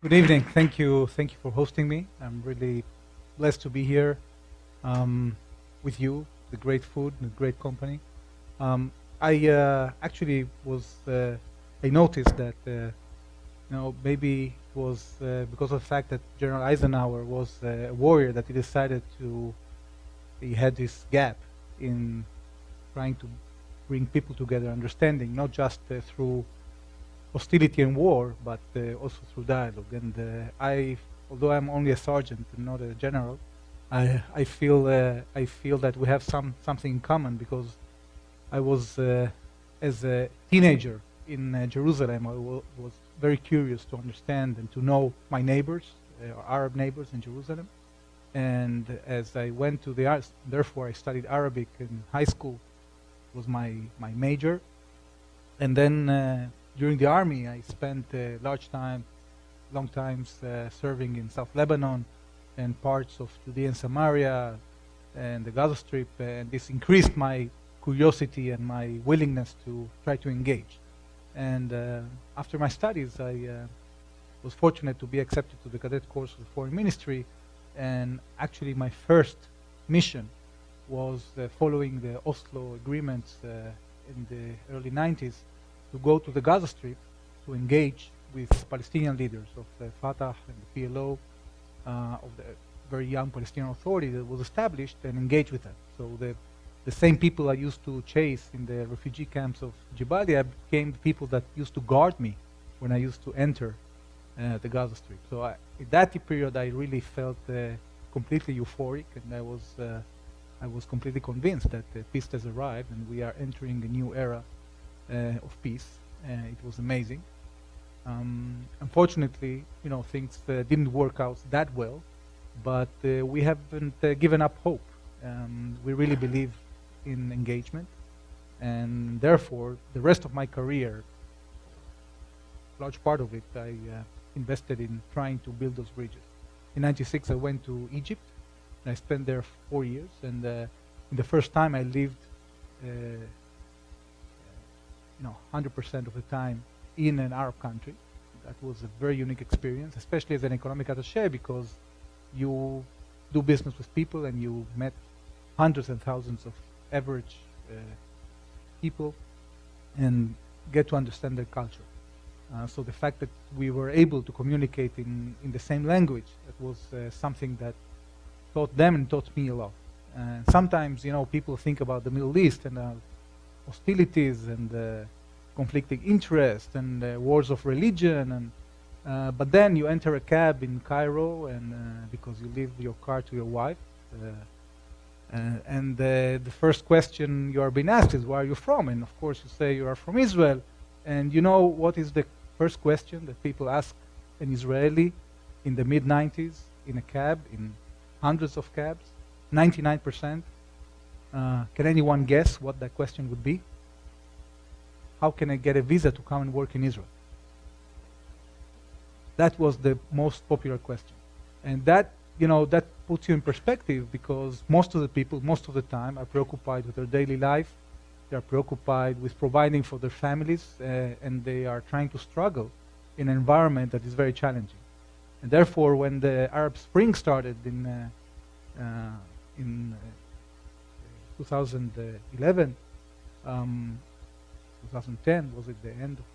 Good evening. Thank you for hosting me. I'm really blessed to be here with you, the great food, the great company. Um, I actually was. I noticed that maybe it was because of the fact that General Eisenhower was a warrior that he decided to. He had this gap in trying to bring people together, understanding not just through hostility and war, but also through dialogue. And although I'm only a sergeant and not a general, I feel that we have something in common because I was as a teenager in Jerusalem. Was very curious to understand and to know my neighbors, Arab neighbors in Jerusalem. And as I went to the arts, therefore I studied Arabic in high school. Was my major, and then during the army, I spent long times serving in South Lebanon and parts of Judea and Samaria and the Gaza Strip, and this increased my curiosity and my willingness to try to engage. And after my studies, I was fortunate to be accepted to the cadet course of the Foreign Ministry, and actually my first mission was following the Oslo agreements in the early 90s to go to the Gaza Strip to engage with Palestinian leaders of the Fatah and the PLO, of the very young Palestinian Authority that was established, and engage with them. So the same people I used to chase in the refugee camps of Jabalia became the people that used to guard me when I used to enter the Gaza Strip. So in that period, I really felt completely euphoric, and I was completely convinced that peace has arrived and we are entering a new era of peace. It was amazing. Unfortunately, things didn't work out that well, but we haven't given up hope. We really believe in engagement, and therefore, the rest of my career, large part of it, I invested in trying to build those bridges. In '96, I went to Egypt, and I spent there 4 years. And in the first time, I lived, 100% of the time in an Arab country. That was a very unique experience, especially as an economic attaché, because you do business with people and you met hundreds and thousands of average people and get to understand their culture. So the fact that we were able to communicate in the same language, that was something that taught them and taught me a lot. Sometimes, people think about the Middle East and hostilities and conflicting interests and wars of religion, but then you enter a cab in Cairo, and because you leave your car to your wife, and the first question you are being asked is, where are you from? And of course you say you are from Israel. And you know what is the first question that people ask an Israeli in the mid-90s in a cab, in hundreds of cabs? 99%. Can anyone guess what that question would be? How can I get a visa to come and work in Israel? That was the most popular question. And that puts you in perspective, because most of the people, most of the time, are preoccupied with their daily life. They are preoccupied with providing for their families, and they are trying to struggle in an environment that is very challenging. And therefore, when the Arab Spring started in 2011, 2010, was it the end of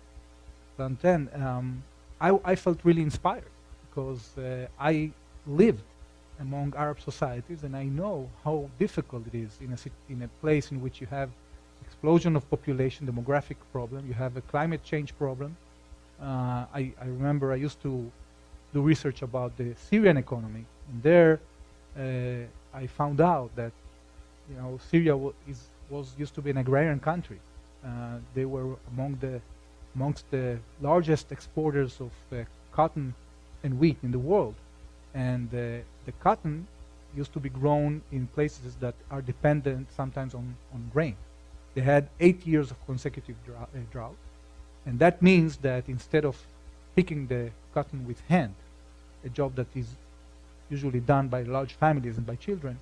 2010, I felt really inspired, because I lived among Arab societies, and I know how difficult it is in a place in which you have explosion of population, demographic problem, you have a climate change problem. I remember I used to do research about the Syrian economy, and there I found out that Syria used to be an agrarian country. They were amongst the largest exporters of cotton and wheat in the world, and the cotton used to be grown in places that are dependent sometimes on rain. They had 8 years of consecutive drought, and that means that instead of picking the cotton with hand, a job that is usually done by large families and by children,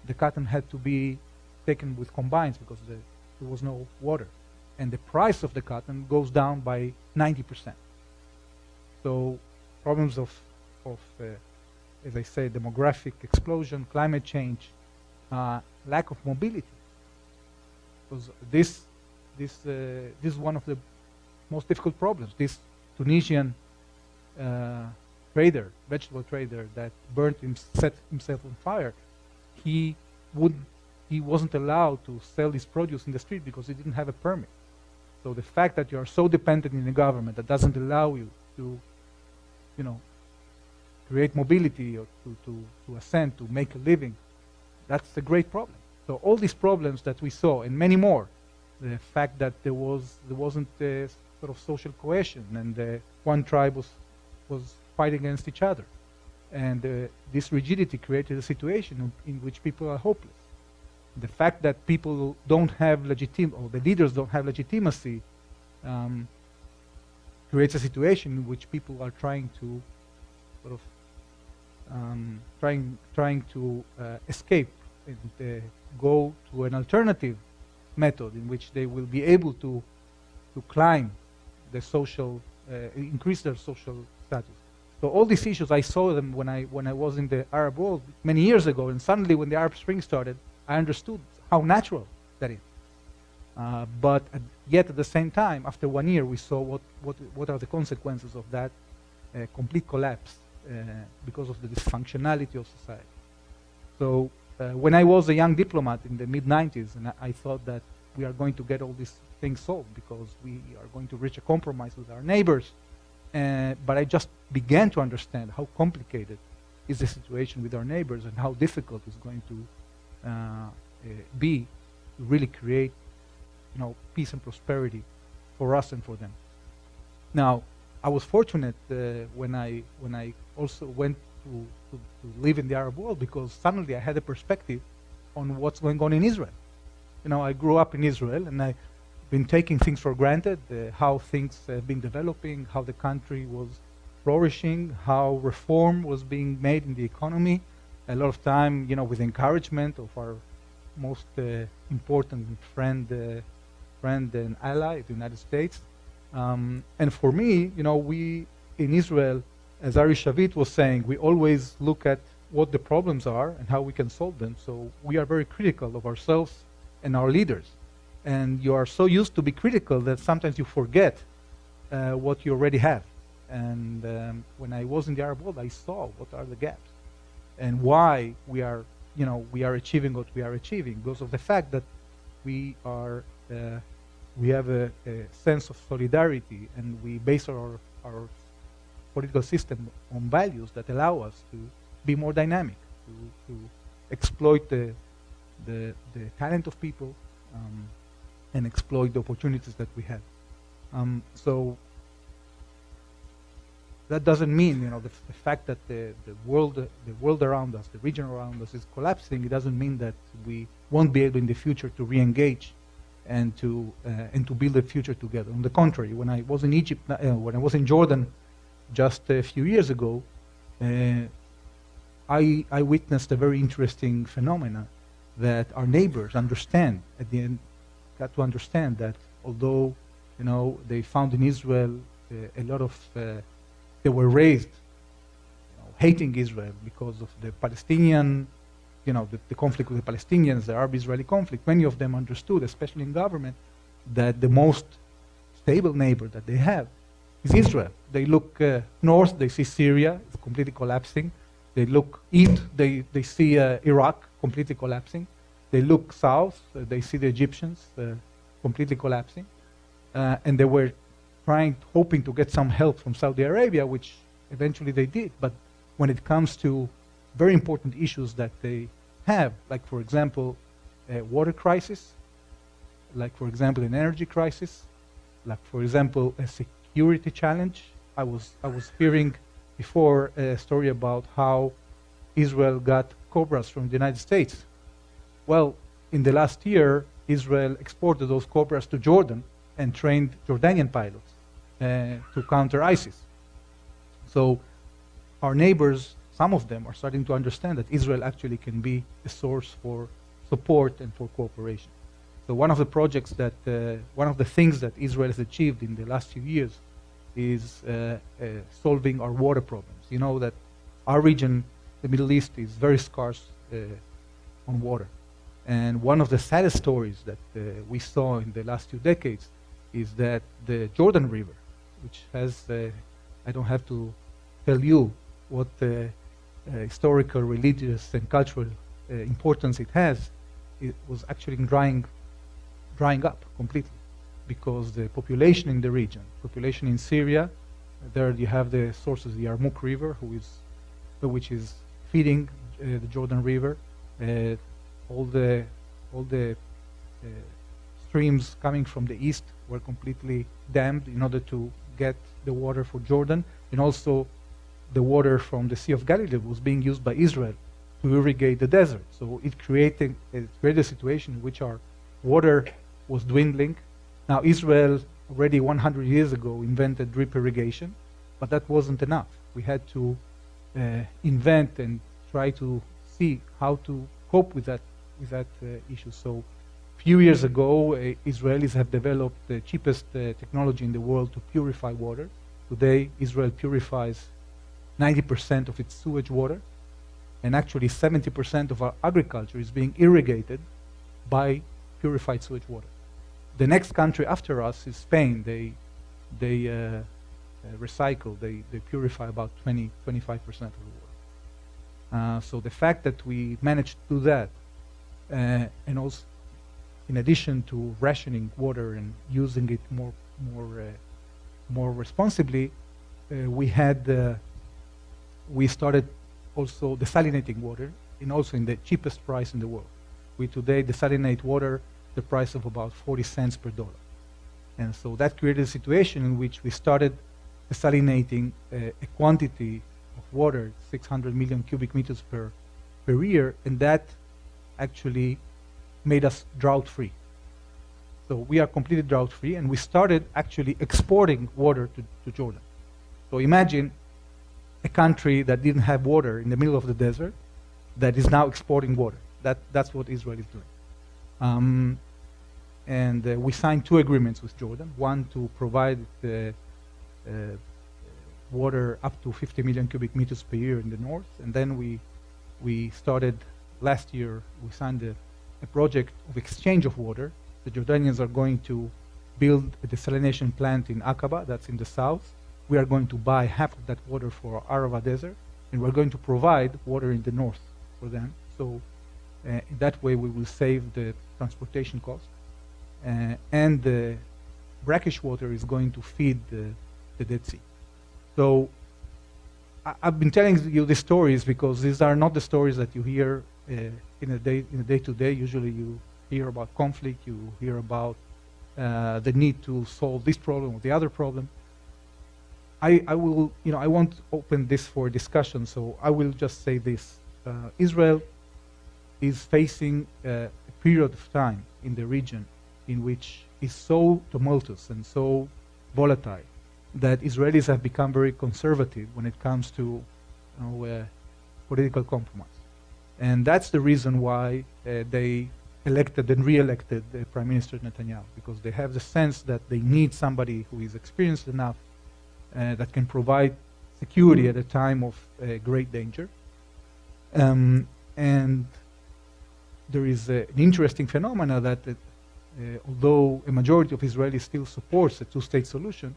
the cotton had to be taken with combines because there was no water. And the price of the cotton goes down by 90%. So problems of as I say, demographic explosion, climate change, lack of mobility. Because this is one of the most difficult problems. This Tunisian trader, vegetable trader, that set himself on fire, he wasn't allowed to sell his produce in the street because he didn't have a permit. So the fact that you are so dependent in the government that doesn't allow you to, create mobility or to ascend, to make a living, that's a great problem. So all these problems that we saw, and many more, the fact that there wasn't a sort of social cohesion, and one tribe was fighting against each other, and this rigidity created a situation in which people are hopeless. The fact that people don't have or the leaders don't have legitimacy, creates a situation in which people are trying to sort of trying to escape and go to an alternative method in which they will be able to climb the social, increase their social status. So all these issues, I saw them when I was in the Arab world many years ago, and suddenly when the Arab Spring started, I understood how natural that is. But yet at the same time, after 1 year, we saw what are the consequences of that complete collapse because of the dysfunctionality of society. So when I was a young diplomat in the mid-90s, and I thought that we are going to get all these things solved because we are going to reach a compromise with our neighbors, but I just began to understand how complicated is the situation with our neighbors and how difficult it's going to be to really create, peace and prosperity for us and for them. Now, I was fortunate when I also went to live in the Arab world, because suddenly I had a perspective on what's going on in Israel. I grew up in Israel, and I've been taking things for granted, how things have been developing, how the country was flourishing, how reform was being made in the economy, a lot of time, with encouragement of our most important friend and ally, the United States. And for me, we in Israel, as Ari Shavit was saying, we always look at what the problems are and how we can solve them. So we are very critical of ourselves and our leaders. And you are so used to be critical that sometimes you forget what you already have. And when I was in the Arab world, I saw what are the gaps and why we are achieving what we are achieving, because of the fact that we have a sense of solidarity, and we base our political system on values that allow us to be more dynamic, to exploit the talent of people, and exploit the opportunities that we have. So that doesn't mean, the fact that the world around us, the region around us is collapsing. It doesn't mean that we won't be able in the future to re-engage and to build a future together. On the contrary, when I was in Egypt, when I was in Jordan just a few years ago, I witnessed a very interesting phenomena that our neighbors understand. At the end, got to understand that although they found in Israel a lot of they were raised hating Israel because of the Palestinian, the conflict with the Palestinians, the Arab-Israeli conflict. Many of them understood, especially in government, that the most stable neighbor that they have is Israel. They look north, they see Syria, it's completely collapsing. They look east, they see Iraq completely collapsing. They look south, they see the Egyptians completely collapsing. And they were hoping to get some help from Saudi Arabia, which eventually they did. But when it comes to very important issues that they have, like for example, a water crisis, like for example, an energy crisis, like for example, a security challenge. I was hearing before a story about how Israel got Cobras from the United States. Well, in the last year, Israel exported those Cobras to Jordan and trained Jordanian pilots to counter ISIS. So our neighbors, some of them, are starting to understand that Israel actually can be a source for support and for cooperation. So one of the projects that, one of the things that Israel has achieved in the last few years is solving our water problems. You know that our region, the Middle East, is very scarce on water. And one of the saddest stories that we saw in the last 2 decades is that the Jordan River, which has, I don't have to tell you what historical, religious, and cultural importance it has, it was actually drying up completely because the population in the region, population in Syria, there you have the sources, the Yarmouk River, which is feeding the Jordan River. All the streams coming from the east were completely dammed in order to get the water for Jordan, and also the water from the Sea of Galilee was being used by Israel to irrigate the desert. So it created a situation in which our water was dwindling. Now Israel already 100 years ago invented drip irrigation, but that wasn't enough. We had to invent and try to see how to cope with that issue. So a few years ago, Israelis have developed the cheapest technology in the world to purify water. Today, Israel purifies 90% of its sewage water, and actually 70% of our agriculture is being irrigated by purified sewage water. The next country after us is Spain. They recycle, they purify about 25% of the water. So the fact that we managed to do that, and also in addition to rationing water and using it more responsibly, we started also desalinating water, and also in the cheapest price in the world. We today desalinate water the price of about 40 cents per dollar. And so that created a situation in which we started desalinating a quantity of water, 600 million cubic meters per year, and that actually made us drought-free. So we are completely drought-free, and we started actually exporting water to Jordan. So imagine a country that didn't have water in the middle of the desert that is now exporting water. That's what Israel is doing. And we signed 2 agreements with Jordan, one to provide water up to 50 million cubic meters per year in the north, and then we started last year, we signed a project of exchange of water. The Jordanians are going to build a desalination plant in Aqaba, that's in the south. We are going to buy half of that water for Arava Desert, and we're going to provide water in the north for them. So in that way we will save the transportation cost. And the brackish water is going to feed the Dead Sea. So I've been telling you these stories because these are not the stories that you hear in a day-to-day. Usually you hear about conflict, you hear about the need to solve this problem or the other problem. I won't open this for discussion, so I will just say this. Israel is facing a period of time in the region in which is so tumultuous and so volatile that Israelis have become very conservative when it comes to political compromise. And that's the reason why they elected and re-elected Prime Minister Netanyahu, because they have the sense that they need somebody who is experienced enough that can provide security at a time of great danger. And there is an interesting phenomena that although a majority of Israelis still supports a 2-state solution,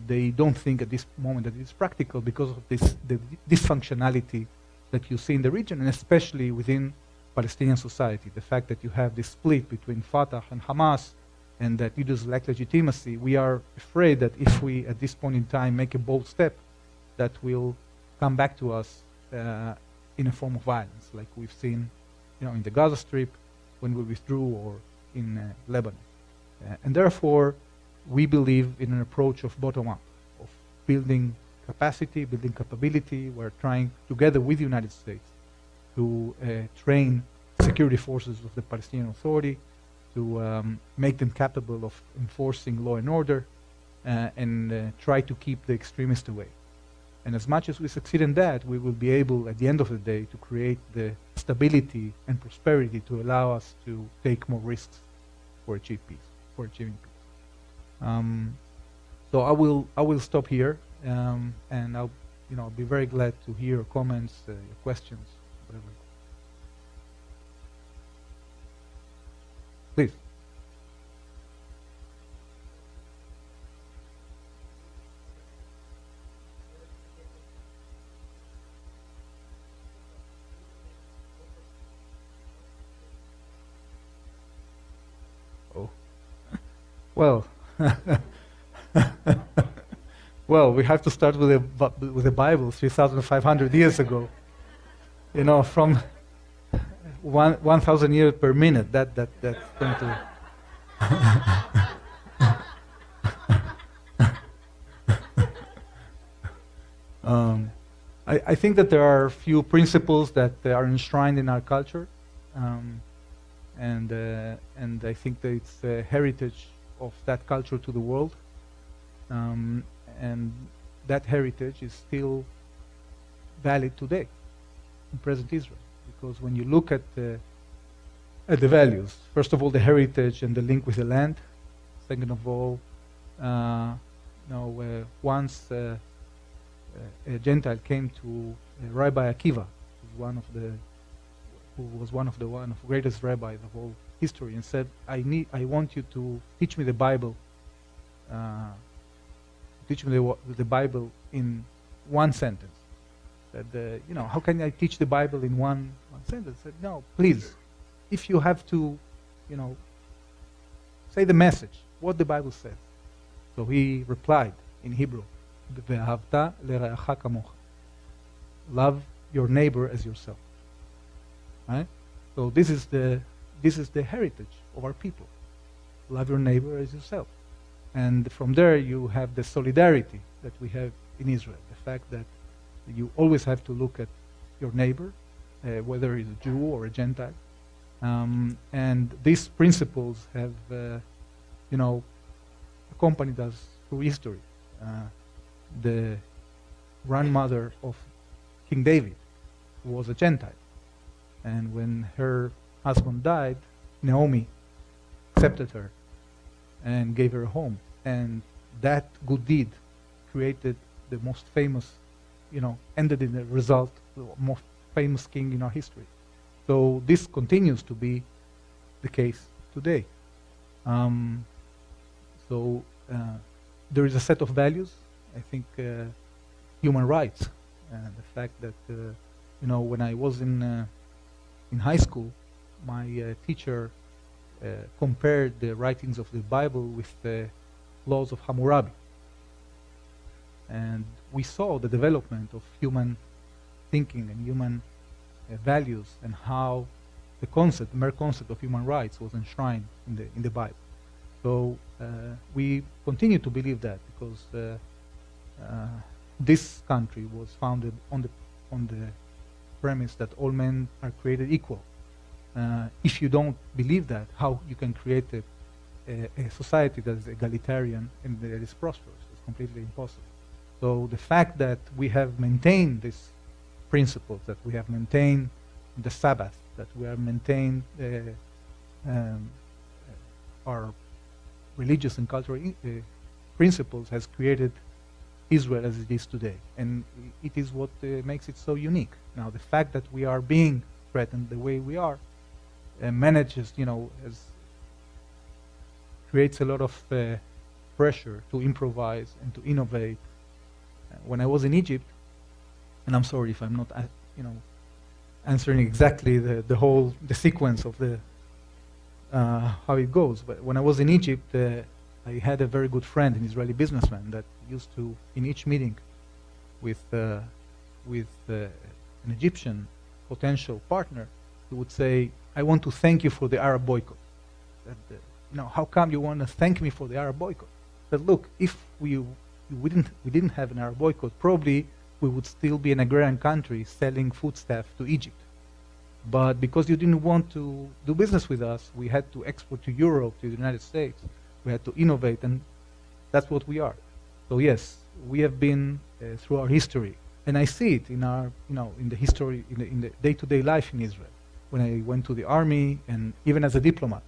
they don't think at this moment that it's practical because of the dysfunctionality that you see in the region, and especially within Palestinian society. The fact that you have this split between Fatah and Hamas, and that leaders lack legitimacy. We are afraid that if we, at this point in time, make a bold step, that will come back to us in a form of violence, like we've seen, in the Gaza Strip when we withdrew, or in Lebanon. And therefore, we believe in an approach of bottom-up, of building capacity, building capability. We're trying, together with the United States, to train security forces of the Palestinian Authority, to make them capable of enforcing law and order, and try to keep the extremists away. And as much as we succeed in that, we will be able, at the end of the day, to create the stability and prosperity to allow us to take more risks for achieving peace. So I will stop here, and I'll be very glad to hear your comments, your questions, whatever. Please. Oh, well, well, we have to start with the Bible 3,500 years ago. You know, from 1,000 years per minute. That's going to. I think that there are a few principles that are enshrined in our culture, and I think that it's a heritage of that culture to the world, and that heritage is still valid today in present Israel. Because when you look at the values, first of all, the heritage and the link with the land. Second of all, once a Gentile came to Rabbi Akiva, who was one of the greatest rabbis of all history, and said, I want you to teach me the Bible. Teach me the Bible in one sentence. Said, how can I teach the Bible in one sentence? Said, no, please, if you have to, say the message, what the Bible says. So he replied in Hebrew, "Ve'ahavta le'ra'acha kamocha." Love your neighbor as yourself. Right? So this is the heritage of our people. Love your neighbor as yourself. And from there you have the solidarity that we have in Israel. The fact that you always have to look at your neighbor, whether he's a Jew or a Gentile. And these principles have, accompanied us through history. The grandmother of King David was a Gentile. And when her husband died, Naomi accepted her and gave her a home. And that good deed created the most famous, ended in the result, the most famous king in our history. So this continues to be the case today. There is a set of values. I think human rights, the fact that when I was in high school, my teacher compared the writings of the Bible with the laws of Hammurabi, and we saw the development of human thinking and human values, and how the mere concept of human rights was enshrined in the Bible. So we continue to believe that, because this country was founded on the premise that all men are created equal. If you don't believe that, how you can create a society that is egalitarian and that is prosperous? It's completely impossible. So the fact that we have maintained these principles, that we have maintained the Sabbath, that we have maintained our religious and cultural principles, has created Israel as it is today. And it is what makes it so unique. Now, the fact that we are being threatened the way we are manages, creates a lot of pressure to improvise and to innovate. When I was in Egypt, and I'm sorry if I'm not, answering exactly the sequence of how it goes, but when I was in Egypt, I had a very good friend, an Israeli businessman, that used to, in each meeting with an Egyptian potential partner, he would say, "I want to thank you for the Arab boycott." How come you want to thank me for the Arab boycott? But look, if we didn't have an Arab boycott, probably we would still be an agrarian country selling foodstuff to Egypt. But because you didn't want to do business with us, we had to export to Europe, to the United States. We had to innovate, and that's what we are. So yes, we have been through our history, and I see it in our, in the history, in the day-to-day life in Israel. When I went to the army, and even as a diplomat,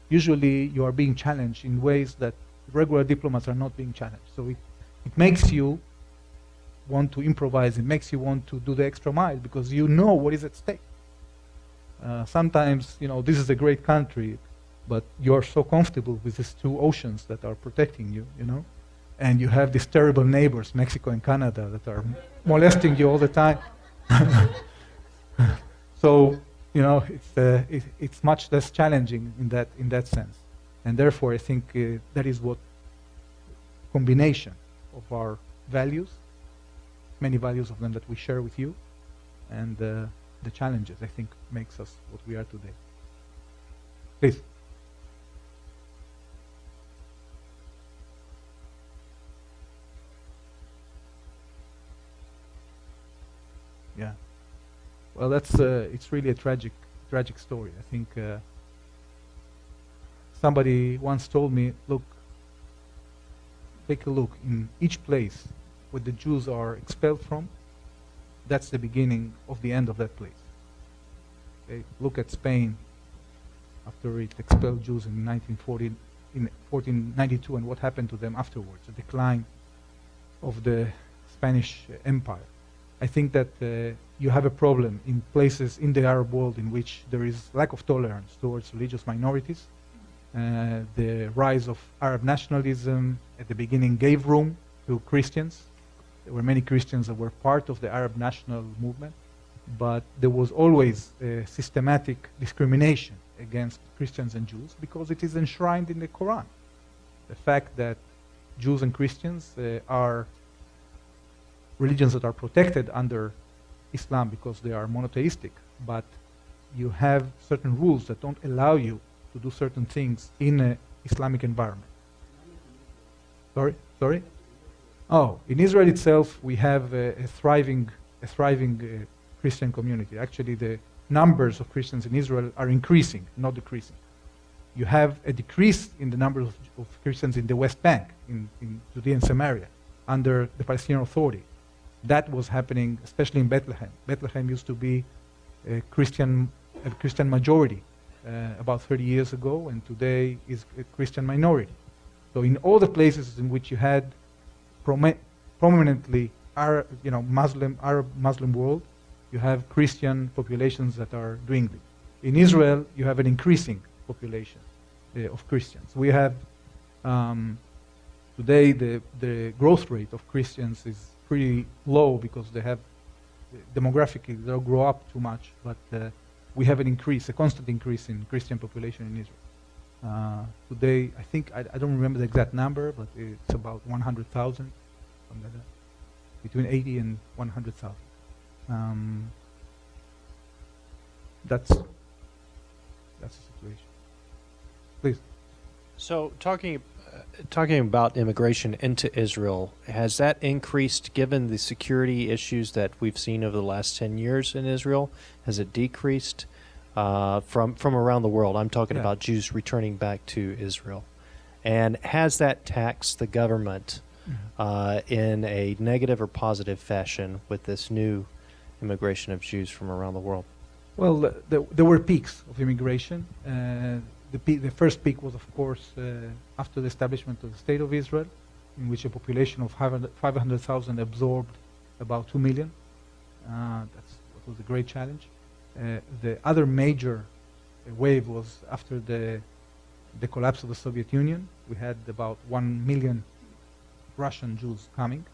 usually you are being challenged in ways that regular diplomats are not being challenged. So it makes you want to improvise. It makes you want to do the extra mile because you know what is at stake. Sometimes, this is a great country, but you're so comfortable with these two oceans that are protecting you, and you have these terrible neighbors, Mexico and Canada, that are molesting you all the time. So, it's much less challenging in that sense. And therefore, I think that is what combination of our values, many values of them that we share with you, and the challenges, I think, makes us what we are today. Please. Yeah. Well, it's really a tragic story. I think somebody once told me, look, take a look in each place where the Jews are expelled from. That's the beginning of the end of that place. Okay? Look at Spain after it expelled Jews in 1492, and what happened to them afterwards, the decline of the Spanish Empire. I think that you have a problem in places in the Arab world in which there is lack of tolerance towards religious minorities. The rise of Arab nationalism at the beginning gave room to Christians. There were many Christians that were part of the Arab national movement, but there was always systematic discrimination against Christians and Jews because it is enshrined in the Quran. The fact that Jews and Christians are religions that are protected under Islam because they are monotheistic, but you have certain rules that don't allow you to do certain things in an Islamic environment. Sorry? Oh, in Israel itself, we have a thriving Christian community. Actually, the numbers of Christians in Israel are increasing, not decreasing. You have a decrease in the number of Christians in the West Bank, in Judea and Samaria, under the Palestinian Authority. That was happening, especially in Bethlehem. Bethlehem used to be a Christian majority about 30 years ago, and today is a Christian minority. So in all the places in which you had prominently Arab Muslim world, you have Christian populations that are dwindling. In Israel, you have an increasing population of Christians. We have today the growth rate of Christians is pretty low because they have demographically they don't grow up too much, but we have a constant increase in Christian population in Israel. Today, I think, I don't remember the exact number, but it's about 100,000, something like that, between 80 and 100,000. That's the situation. Please. So talking about immigration into Israel, has that increased given the security issues that we've seen over the last 10 years in Israel? Has it decreased from around the world? I'm talking about Jews returning back to Israel. And has that taxed the government in a negative or positive fashion with this new immigration of Jews from around the world? Well, there were peaks of immigration. The first peak was, of course, after the establishment of the State of Israel, in which a population of 500,000 absorbed about 2 million. That was a great challenge. The other major wave was after the collapse of the Soviet Union. We had about 1 million Russian Jews coming.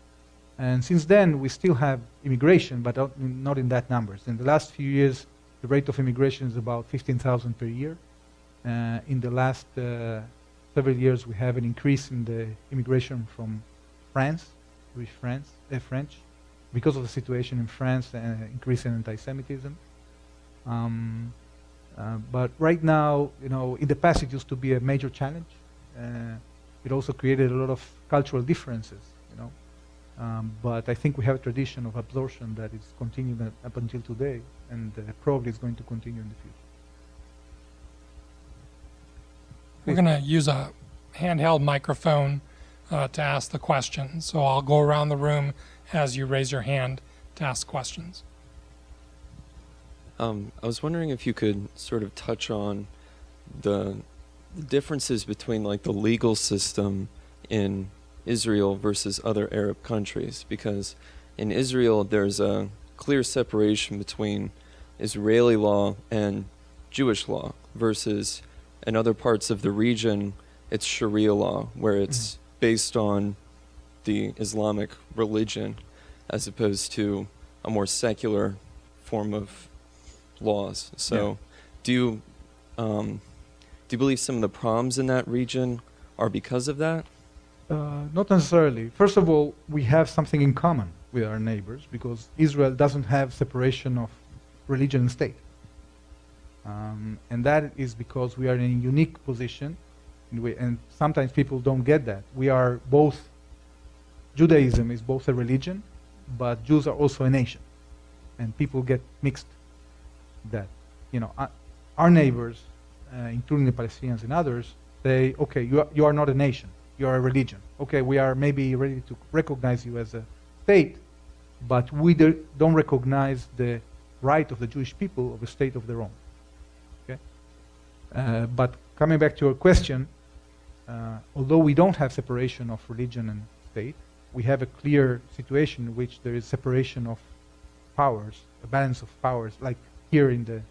And since then, we still have immigration, but not in that numbers. In the last few years, the rate of immigration is about 15,000 per year. In the last several years, we have an increase in the immigration from France, French, because of the situation in France and increase in anti-Semitism. But right now, in the past, it used to be a major challenge. It also created a lot of cultural differences, but I think we have a tradition of absorption that is continuing up until today, and probably is going to continue in the future. We're going to use a handheld microphone to ask the question. So I'll go around the room as you raise your hand to ask questions. I was wondering if you could sort of touch on the differences between like the legal system in Israel versus other Arab countries? Because in Israel, there's a clear separation between Israeli law and Jewish law versus in other parts of the region, it's Sharia law, where it's based on the Islamic religion as opposed to a more secular form of laws. So do you believe some of the problems in that region are because of that? Not necessarily. First of all, we have something in common with our neighbors because Israel doesn't have separation of religion and state. And that is because we are in a unique position, and sometimes people don't get that. We are both, Judaism is both a religion, but Jews are also a nation. And people get mixed that. Our neighbors, including the Palestinians and others, say, okay, you are not a nation, you are a religion. Okay, we are maybe ready to recognize you as a state, but we don't recognize the right of the Jewish people of a state of their own. Okay? But coming back to your question, although we don't have separation of religion and state, we have a clear situation in which there is separation of powers, a balance of powers, like here in the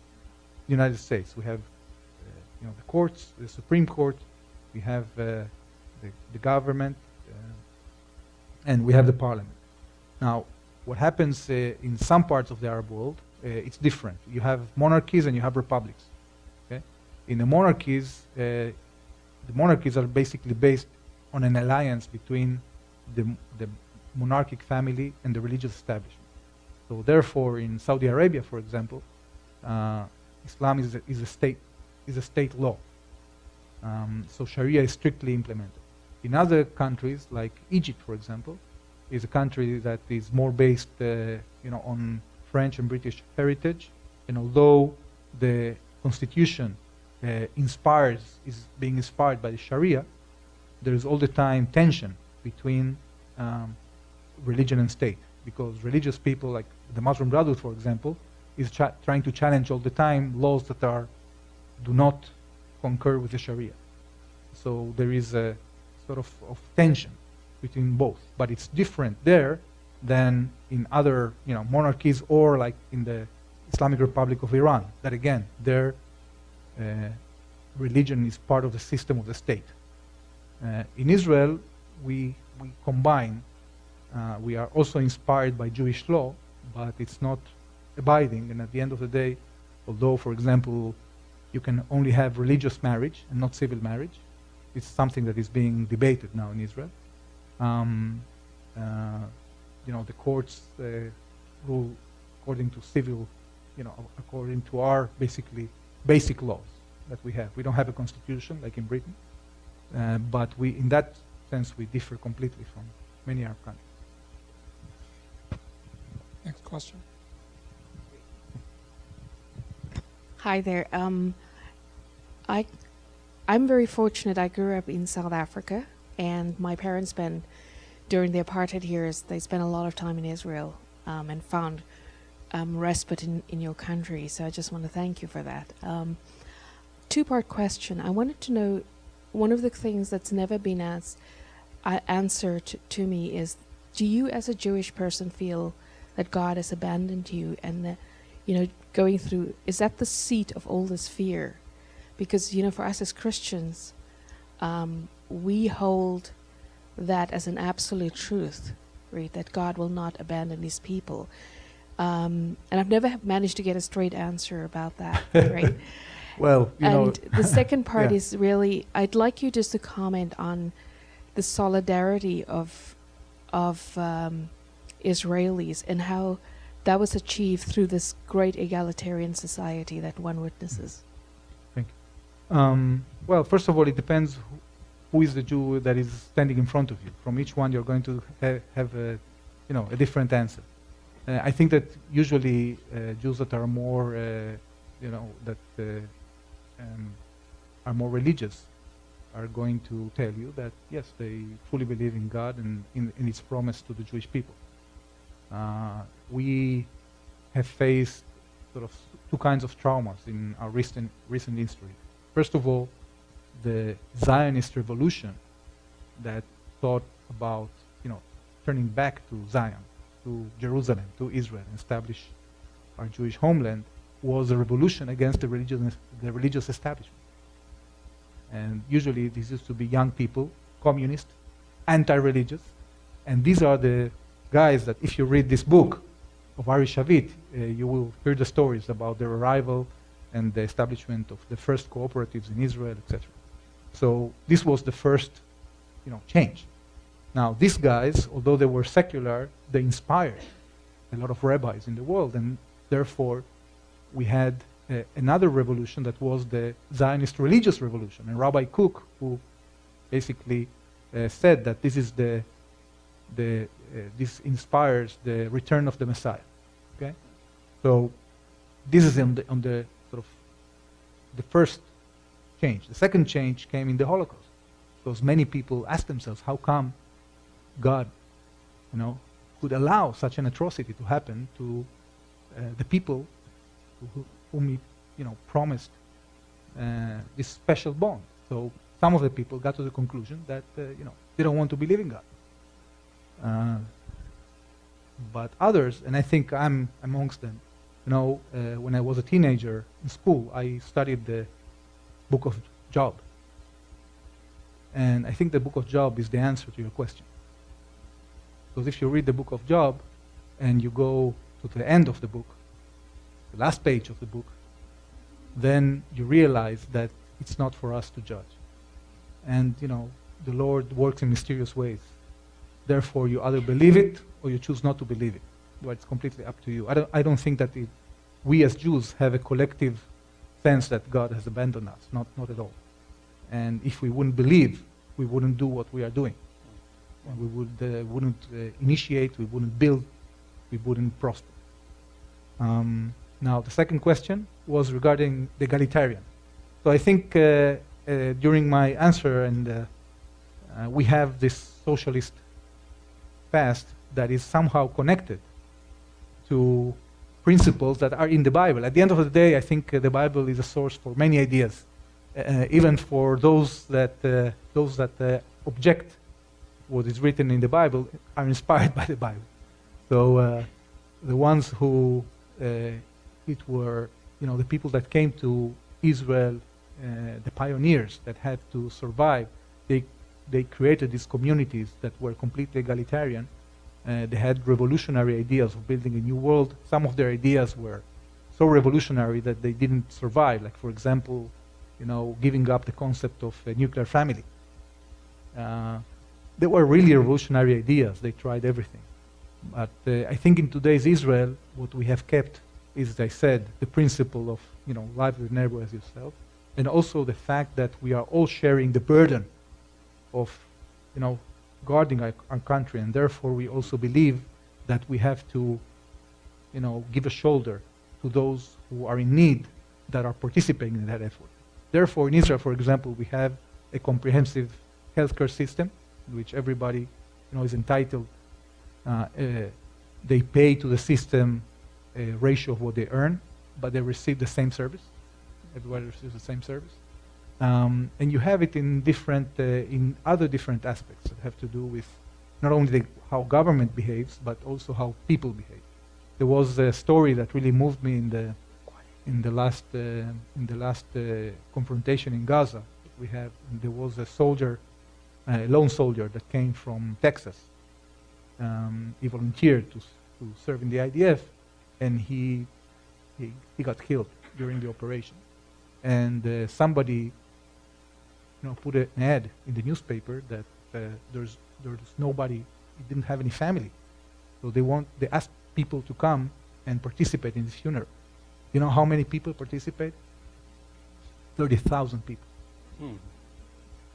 United States. We have the courts, the Supreme Court, we have the government, and we have the parliament. Now, what happens in some parts of the Arab world, it's different. You have monarchies and you have republics. Okay? In the monarchies are basically based on an alliance between the monarchic family and the religious establishment. So therefore, in Saudi Arabia, for example, Islam is a state law. So Sharia is strictly implemented. In other countries, like Egypt, for example, is a country that is more based, on French and British heritage. And although the constitution is being inspired by the Sharia, there is all the time tension between religion and state, because religious people, like the Muslim Brotherhood, for example, is trying to challenge all the time laws that do not concur with the Sharia. So there is a sort of tension between both, but it's different there than in other monarchies, or like in the Islamic Republic of Iran, that again their religion is part of the system of the state. In Israel, we combine. We are also inspired by Jewish law, but it's not abiding. And at the end of the day, although, for example, you can only have religious marriage and not civil marriage, it's something that is being debated now in Israel. The courts rule according to civil, according to our basic laws that we have. We don't have a constitution like in Britain, but in that sense, we differ completely from many Arab countries. Next question. Hi there. I'm very fortunate. I grew up in South Africa, and my parents during the apartheid years, they spent a lot of time in Israel and found respite in your country. So I just want to thank you for that. Two-part question. I wanted to know, one of the things that's never been answered to me is, do you as a Jewish person feel that God has abandoned you, and going through, is that the seat of all this fear? Because for us as Christians, we hold that as an absolute truth, right? That God will not abandon His people, and I've never managed to get a straight answer about that, right? Well, the second part yeah. is really, I'd like you just to comment on the solidarity of Israelis and how that was achieved through this great egalitarian society that one witnesses. Thank you. Well, first of all, it depends who is the Jew that is standing in front of you. From each one, you're going to have a different answer. I think that usually Jews that are more, are more religious are going to tell you that, yes, they fully believe in God and in His promise to the Jewish people. We have faced sort of two kinds of traumas in our recent history. First of all, the Zionist revolution that thought about, turning back to Zion, to Jerusalem, to Israel, and establish our Jewish homeland, was a revolution against the religious establishment. And usually this used to be young people, communist, anti-religious, and these are the guys that if you read this book of Ari Shavit, you will hear the stories about their arrival and the establishment of the first cooperatives in Israel, etc. So this was the first, change. Now these guys, although they were secular, they inspired a lot of rabbis in the world, and therefore we had another revolution that was the Zionist religious revolution. And Rabbi Kook, who basically said that this is this inspires the return of the Messiah. Okay, so this is on the sort of the first change. The second change came in the Holocaust, because many people asked themselves, how come God, could allow such an atrocity to happen to the people whom He, promised this special bond. So some of the people got to the conclusion that, they don't want to believe in God. But others, and I think I'm amongst them, when I was a teenager in school, I studied the book of Job. And I think the book of Job is the answer to your question. Because if you read the book of Job and you go to the end of the book, the last page of the book, then you realize that it's not for us to judge. And, the Lord works in mysterious ways. Therefore, you either believe it or you choose not to believe it. But it's completely up to you. I don't think that we as Jews have a collective sense that God has abandoned us. Not at all. And if we wouldn't believe, we wouldn't do what we are doing. And we wouldn't initiate, we wouldn't build, we wouldn't prosper. Now, the second question was regarding the egalitarian. So I think during my answer, and we have this socialist past that is somehow connected to principles that are in the Bible. At the end of the day, I think the Bible is a source for many ideas, even for those that object what is written in the Bible are inspired by the Bible. So the ones who it were, the people that came to Israel, the pioneers that had to survive, they created these communities that were completely egalitarian. They had revolutionary ideas of building a new world. Some of their ideas were so revolutionary that they didn't survive. Like, for example, giving up the concept of a nuclear family. They were really revolutionary ideas. They tried everything. But I think in today's Israel, what we have kept is, as I said, the principle of, live with neighbor as yourself, and also the fact that we are all sharing the burden of, guarding our country, and therefore we also believe that we have to, give a shoulder to those who are in need, that are participating in that effort. Therefore, in Israel, for example, we have a comprehensive healthcare system in which everybody, is entitled. They pay to the system a ratio of what they earn, but they receive the same service. Everybody receives the same service. And you have it in in other different aspects that have to do with not only how government behaves, but also how people behave. There was a story that really moved me in the last confrontation in Gaza. There was a soldier, a lone soldier that came from Texas. He volunteered to serve in the IDF, and he got killed during the operation. And somebody, put an ad in the newspaper that there's nobody. He didn't have any family, so they asked people to come and participate in his funeral. You know how many people participate? 30,000 people.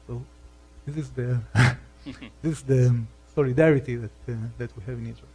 So this is the this is the solidarity that we have in Israel.